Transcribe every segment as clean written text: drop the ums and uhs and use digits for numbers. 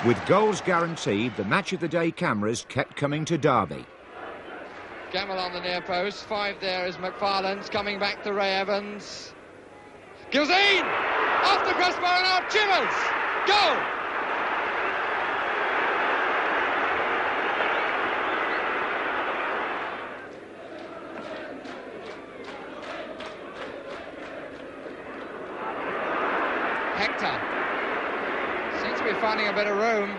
With goals guaranteed, the match of the day cameras kept coming to Derby. Gamble on the near post, 5 there is McFarlane's, coming back to Ray Evans. Gilzine! Off the crossbar and out, Chivers! Go! Hector. Seems to be finding a bit of room.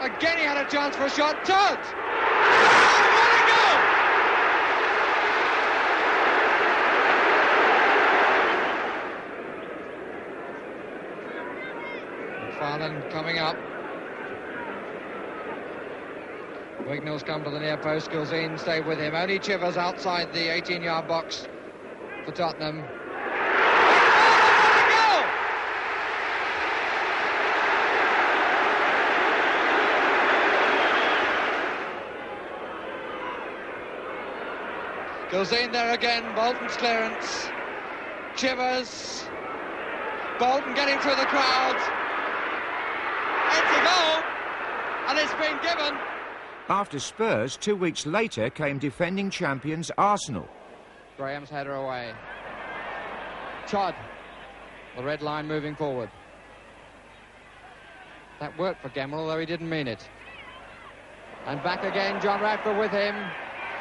Again he had a chance for a shot. Todd! McFarlane coming up. Wignall's come to the near post. Gilzine stayed with him. Only Chivers outside the 18-yard box for Tottenham. Gilzine there again. Bolton's clearance. Chivers. Bolton getting through the crowd. It's a goal, and it's been given. After Spurs, 2 weeks later came defending champions Arsenal. Graham's header away. Todd, the red line moving forward. That worked for Gemmell, although he didn't mean it. And back again, John Radford with him.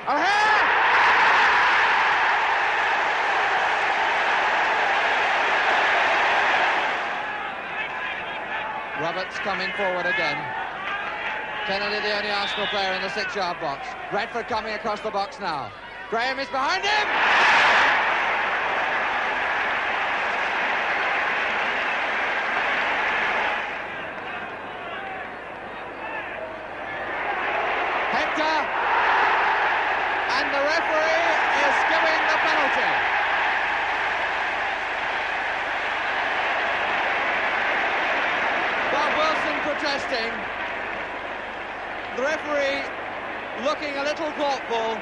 O'Hare! Roberts coming forward again. Kennedy, the only Arsenal player in the 6-yard box. Radford coming across the box now. Graham is behind him! Hector! And the referee is giving the penalty. Bob Wilson protesting. The referee looking a little thoughtful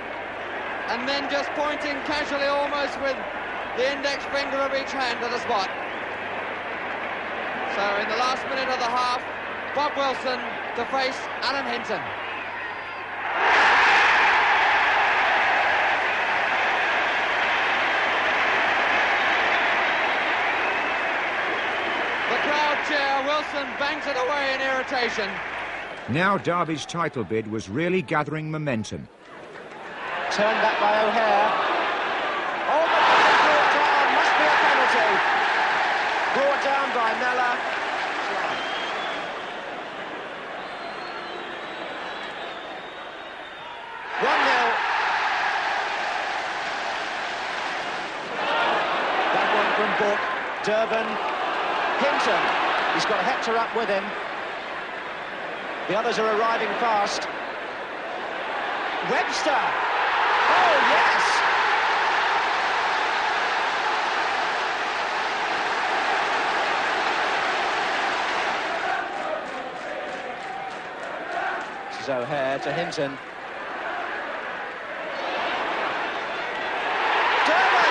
and then just pointing casually, almost with the index finger of each hand to the spot. So in the last minute of the half, Bob Wilson to face Alan Hinton. The crowd cheer. Wilson bangs it away in irritation. Now Derby's title bid was really gathering momentum. Turned back by O'Hare. Oh, but it's brought down. Must be a penalty. Brought down by Mellor. 1-0. That one from Book. Durban. Hinton. He's got Hector up with him. The others are arriving fast. Webster! Oh, yes! This is O'Hare to Hinton. Durban!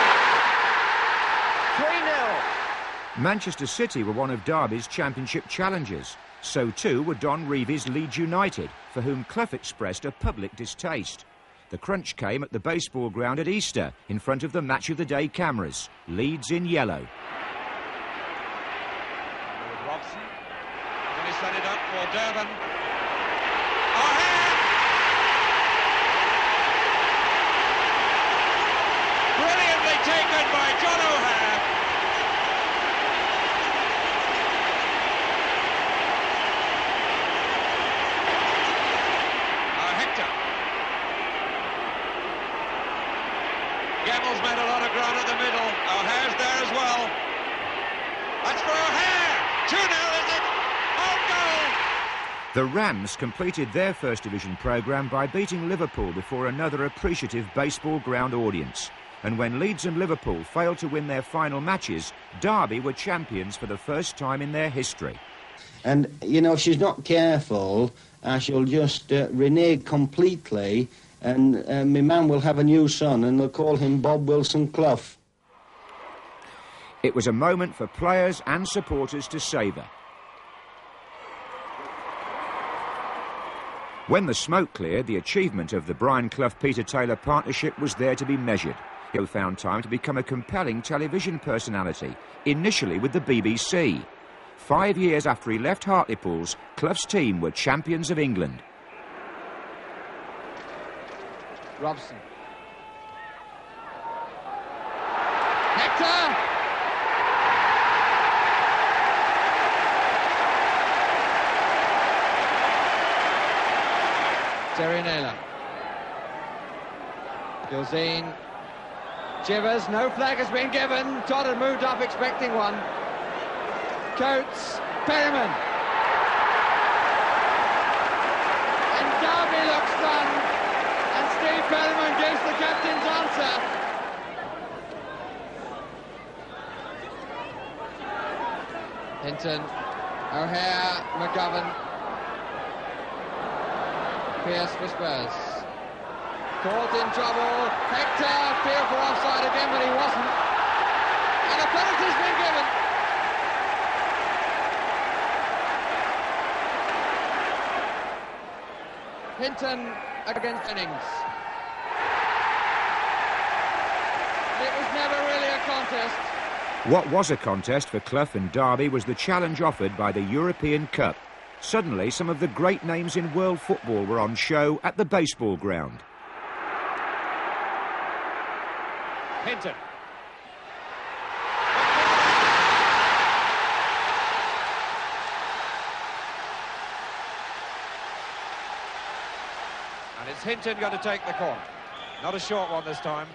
3-0. Manchester City were one of Derby's championship challengers. So too were Don Reevy's Leeds United, for whom Clough expressed a public distaste. The crunch came at the baseball ground at Easter, in front of the match of the day cameras. Leeds in yellow. Robson. Then he set it up for Durban. O'Hare! Brilliantly taken by John O'Hare. Gemmell's made a lot of ground at the middle. O'Hare's there as well. That's for O'Hare. 2-0, is it? Oh, goal! The Rams completed their First Division programme by beating Liverpool before another appreciative baseball ground audience. And when Leeds and Liverpool failed to win their final matches, Derby were champions for the first time in their history. And, you know, if she's not careful, she'll just renege completely. And my man will have a new son, and they'll call him Bob Wilson Clough. It was a moment for players and supporters to savour. When the smoke cleared, the achievement of the Brian Clough-Peter Taylor partnership was there to be measured. He found time to become a compelling television personality, initially with the BBC. 5 years after he left Hartlepool's, Clough's team were champions of England. Robson. Hector! Terry Naylor. Gilzine. Chivers, no flag has been given. Todd had moved up expecting one. Coates, Perryman. And Derby looks stunned. And Steve Perryman gives the captain's answer. Hinton, O'Hare, McGovern. Pearce for Spurs. Caught in trouble. Hector, fear for offside again, but he wasn't. And a penalty's been given. Hinton against Jennings. It was never really a contest. What was a contest for Clough and Derby was the challenge offered by the European Cup. Suddenly, some of the great names in world football were on show at the baseball ground. Hinton. And it's Hinton going to take the corner. Not a short one this time.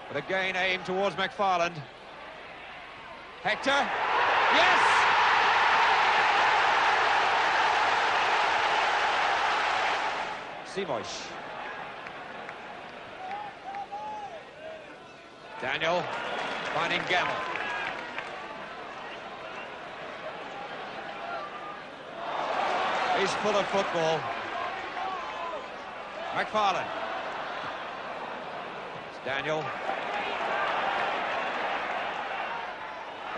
But again aimed towards McFarland. Hector. Yes! Simosh. Daniel finding Gamble. He's full of football. McFarland. It's Daniel.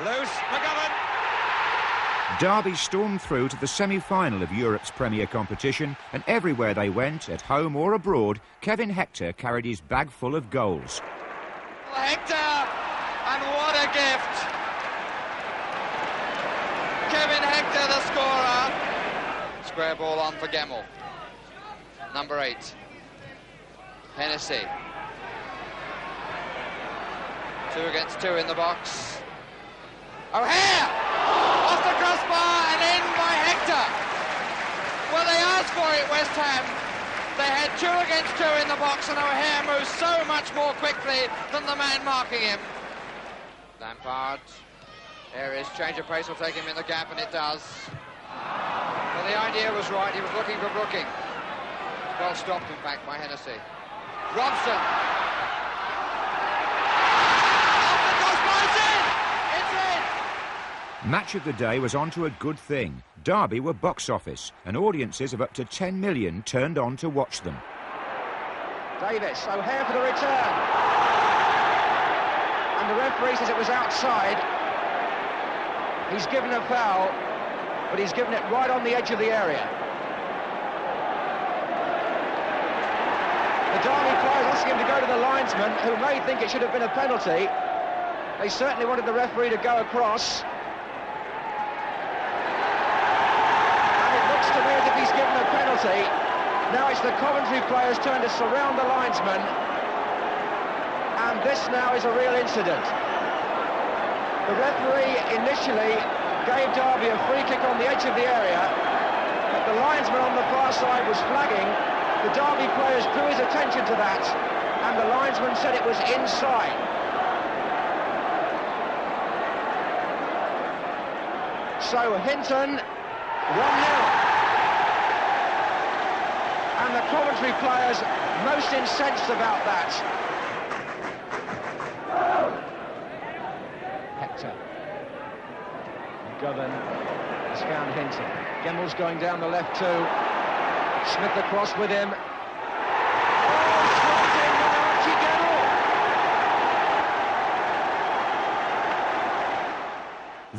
Loose, McGovern. Derby stormed through to the semi-final of Europe's premier competition, and everywhere they went, at home or abroad, Kevin Hector carried his bag full of goals. Hector, and what a gift. Kevin Hector, the scorer. Square ball on for Gemmell. Number 8. Hennessy. 2 against 2 in the box. O'Hare! Off the crossbar and in by Hector. Well, they asked for it, West Ham. They had 2 against 2 in the box, and O'Hare moves so much more quickly than the man marking him. Lampard. Areas change of pace will take him in the gap, and it does. Well, the idea was right. He was looking for Brooking. Well stopped, in fact, by Hennessy. Robson. Off the crossbar, it's in! It's in! Match of the day was on to a good thing. Derby were box office, and audiences of up to 10 million turned on to watch them. Davis, O'Hare for the return. And the referee says it was outside. He's given a foul, but he's given it right on the edge of the area. The Derby players asking him to go to the linesman, who may think it should have been a penalty. They certainly wanted the referee to go across. And it looks to me as if he's given a penalty. Now it's the Coventry players' turn to surround the linesman. And this now is a real incident. The referee initially gave Derby a free kick on the edge of the area, but the linesman on the far side was flagging. The Derby players drew his attention to that, and the linesman said it was inside. So Hinton, 1-0. And the Coventry players most incensed about that. Hector. McGovern has found Hinton. Gemmell's going down the left too. Smith across with him. Oh, swapped in by Archie Gemmell.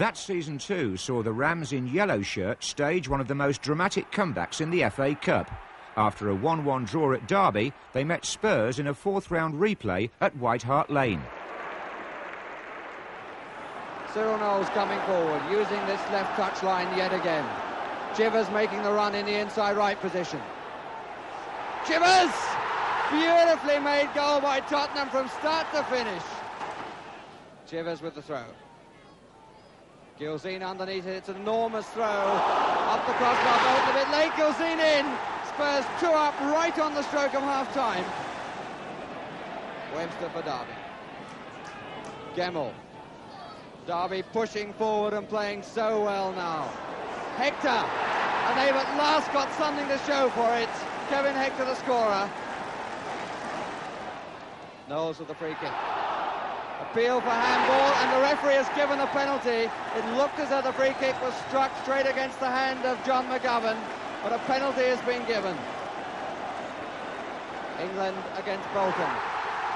That season too saw the Rams in yellow shirts stage one of the most dramatic comebacks in the FA Cup. After a 1-1 draw at Derby, they met Spurs in a fourth-round replay at White Hart Lane. Cyril Knowles coming forward, using this left touch line yet again. Chivers making the run in the inside right position. Chivers! Beautifully made goal by Tottenham from start to finish. Chivers with the throw. Gilzean underneath it, it's an enormous throw. Up the crossbar, both a bit late, Gilzean in. Spurs 2 up right on the stroke of half-time. Webster for Derby. Gemmell. Derby pushing forward and playing so well now. Hector, and they've at last got something to show for it. Kevin Hector, the scorer. Knowles with the free kick. Appeal for handball, and the referee has given a penalty. It looked as though the free kick was struck straight against the hand of John McGovern, but a penalty has been given. England against Bolton.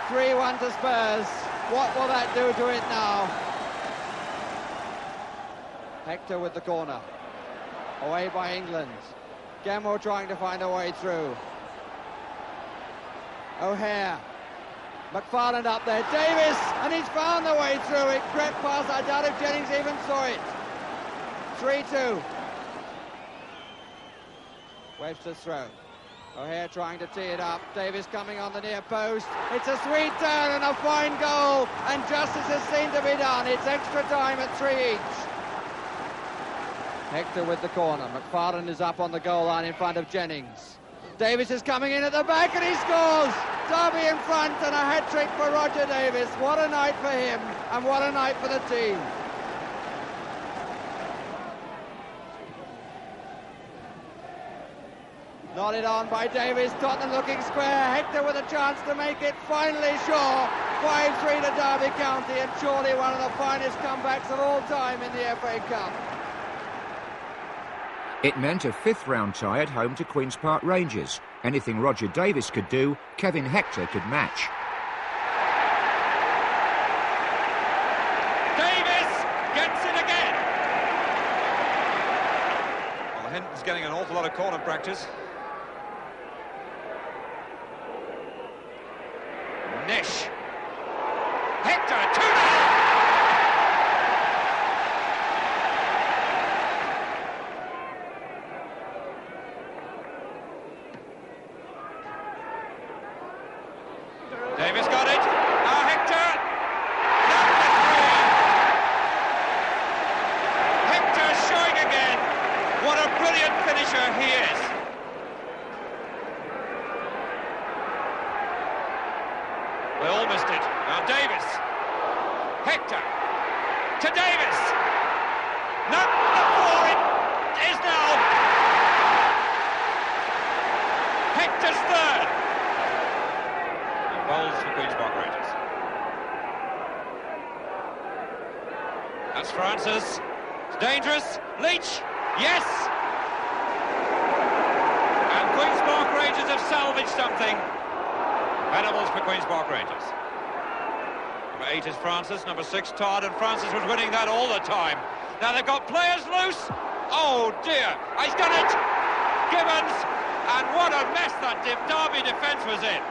3-1 to Spurs. What will that do to it now? Hector with the corner. Away by England. Gemmell trying to find a way through. O'Hare. McFarland up there. Davis, and he's found the way through. It crept past. I doubt if Jennings even saw it. 3-2. Webster's throw. O'Hare trying to tee it up. Davis coming on the near post. It's a sweet turn and a fine goal, and justice has seemed to be done. It's extra time at 3 each. Hector with the corner. McFarland is up on the goal line in front of Jennings. Davis is coming in at the back and he scores! Derby in front and a hat-trick for Roger Davis. What a night for him and what a night for the team. Nodded on by Davis. Tottenham looking square. Hector with a chance to make it. Finally Shaw. 5-3 to Derby County, and surely one of the finest comebacks of all time in the FA Cup. It meant a fifth-round tie at home to Queen's Park Rangers. Anything Roger Davis could do, Kevin Hector could match. Davis gets it again! Well, Hinton's getting an awful lot of corner practice. Nish. Hector, 2-0! Davis got it. Now Hector. Number 3. Hector showing again what a brilliant finisher he is. They all missed it. Now Davis. Hector. To Davis. Number 4 it is now. Hector's third. Bowls for Queen's Park Rangers. That's Francis. It's dangerous. Leach. Yes. And Queen's Park Rangers have salvaged something. Venables for Queen's Park Rangers. Number 8 is Francis. Number 6 Todd, and Francis was winning that all the time. Now they've got players loose. Oh dear. He's done it. Gibbons. And what a mess that Derby defence was in.